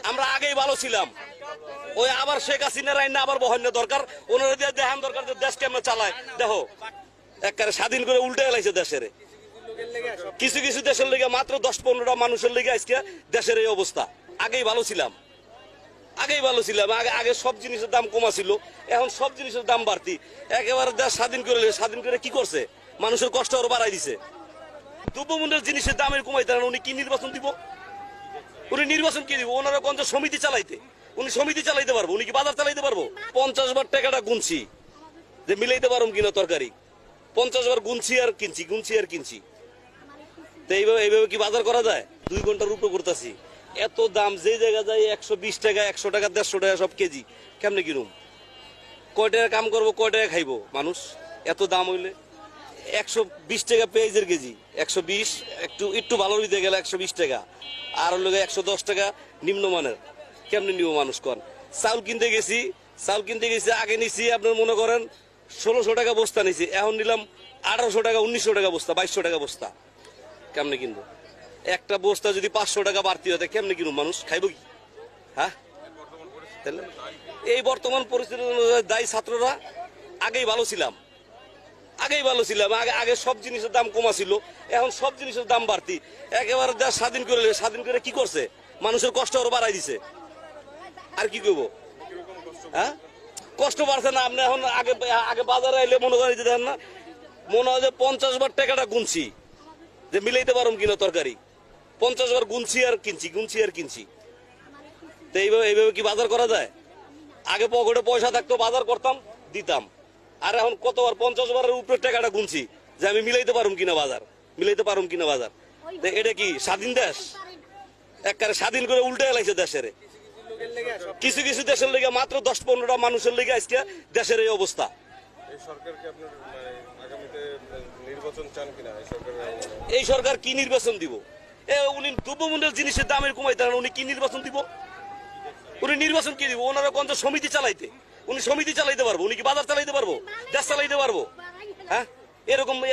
আমরা আগেই ভালো ছিলাম। ওই আবার শেখ হাসিনার আইন আবার বহান্য দরকার, ওনারা দিয়ে দেখান দরকার যে দেশ কেমন চালায়। দেখো একবারে স্বাধীন করে উল্টে গেলাইছে দেশের। কিছু কিছু দেশের লেগে মাত্র 10-15টা মানুষের লেগে আজকে দেশের এই অবস্থা। আগেই ভালো ছিলাম, আগেই ভালো ছিলাম। আগে সব জিনিসের দাম কমা ছিল, এখন সব জিনিসের দাম বাড়তি। একেবারে দেশ স্বাধীন করে কি করছে? মানুষের কষ্ট আরো বাড়াই দিছে। দ্রব্যমূল্যের জিনিসের দামের কমাইতে উনি কি নির্বাচন দিব? উনি নির্বাচন কি দিব? ওনারা কোন সমিতি চালাইতে, উনি সমিতি চালাইতে পারবো? উনি কি বাজার চালাইতে পারবো? 50 বার টাকাটা গুনছি যে মিলাইতে পারবো কিনা তরকারি। 50 বার গুনছি আর কিনছি। তো এইভাবে কি বাজার করা যায়? 2 ঘন্টার উপরে করতেছি। এত দাম, যে জায়গা যায় 120 টাকা, 100 টাকা, 150 টাকা সব কেজি। কেমনে কিনুম? কয় টাকা কাম করবো, কয় টাকা খাইবো মানুষ? এত দাম হইলে 120 টাকা পেঁয়াজের কেজি, 120, একটু ভালো দিতে গেলে 120 টাকা, আর হলো 110 টাকা নিম্নমানের। কেমনে নিব মানুষ? কন চাউল কিনতে গেছি, আগে নিছি আপনার মনে করেন 1600 টাকা বস্তা নিছি, এখন নিলাম 1800 টাকা, 1900 টাকা বস্তা, 2200 টাকা বস্তা। কেমনে কিনবো? একটা বস্তা যদি 500 টাকা বাড়তি হতে কেমনে কিনুম মানুষ? খাইবো কি? হ্যাঁ, এই বর্তমান পরিস্থিতি দায়ী ছাত্ররা। আগেই ভালো ছিলাম, আগে সব জিনিসের দাম কমা ছিল, এখন সব জিনিসের দাম বাড়তি। একেবারে দেশ স্বাধীন করে কি করছে? মানুষের কষ্ট আরো বাড়াই দিছে। আর কি করবো? হ্যাঁ, কষ্ট বাড়ছে না। আপনি এখন আগে বাজারে আইলে মনে করেন দেখেন না, মনে হয় যে 50 বার টাকাটা গুনছি যে মিলাইতে পারুম কিনা তরকারি। 50 বার গুনছি আর কিনছি। তো এইভাবে কি বাজার করা যায়? আগে পকেটে পয়সা থাকতো, বাজার করতাম, দিতাম। আর এখন কতবার 50 বারের উপরে টাকাটা গুনছি যে আমি মিলাইতে পারুম কিনা বাজার। তো এটা কি স্বাধীন দেশ? একবারে স্বাধীন করে উল্টে গেলাইছে দেশের। কিছু কিছু দেশের লেগে মাত্র 10-15টা মানুষের লেগে আজকে দেশের এই অবস্থা। এই সরকার কি নির্বাচন দিব? উনি দ্রব্যমূল্যের জিনিসের দামের কমাইতে উনি কি নির্বাচন দিব? উনি নির্বাচন কি দিব? ওনারা কোন সমিতি চালাইতে, উনি সমিতি চালাইতে পারবো? উনি কি বাজার চালাইতে পারবো? দেশ চালাইতে পারবো? হ্যাঁ,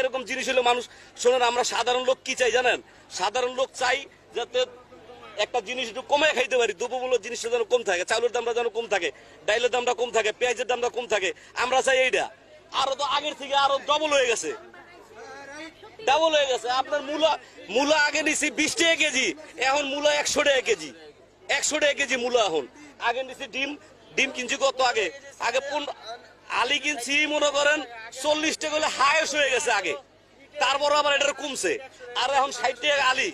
এরকম জিনিস হলে মানুষ। শোনেন, আমরা সাধারণ লোক কি চাই জানেন? সাধারণ লোক চাই যাতে একটা জিনিস একটু কমে খাইতে পারি। দ্রব্যমূল্য জিনিসটা যেন কম থাকে, চাউলের দামটা যেন কম থাকে, ডাইলের দামটা কম থাকে, পেঁয়াজের দামটা কম থাকে। আমরা চাই এইটা। আরো তো আগের থেকে আরো ডবল হয়ে গেছে। আপনার মূলা আগে নিছি 20 টাকা কেজি, এখন মূলা 100 টাকা কেজি। 100 টাকা কেজি মূলা এখন। আগে নিছি ডিম কিনছি কত? আগে আলি কিনছি মনে করেন 40 টাকা হলে হায়েস্ট হয়ে গেছে আগে। তারপর আবার এটা কমছে, আর এখন 60 টাকা আলি,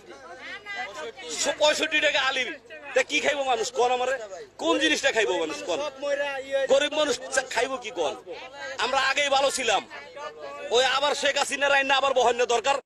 65 টাকা আলি। তা কি খাইবো মানুষ? কোন আমারে কোন জিনিসটা খাইবো মানুষ? কোন গরিব মানুষ খাইবো কি? কোন আমরা আগেই ভালো ছিলাম। ওই আবার শেখ হাসিনার আইন আবার বহান্য দরকার।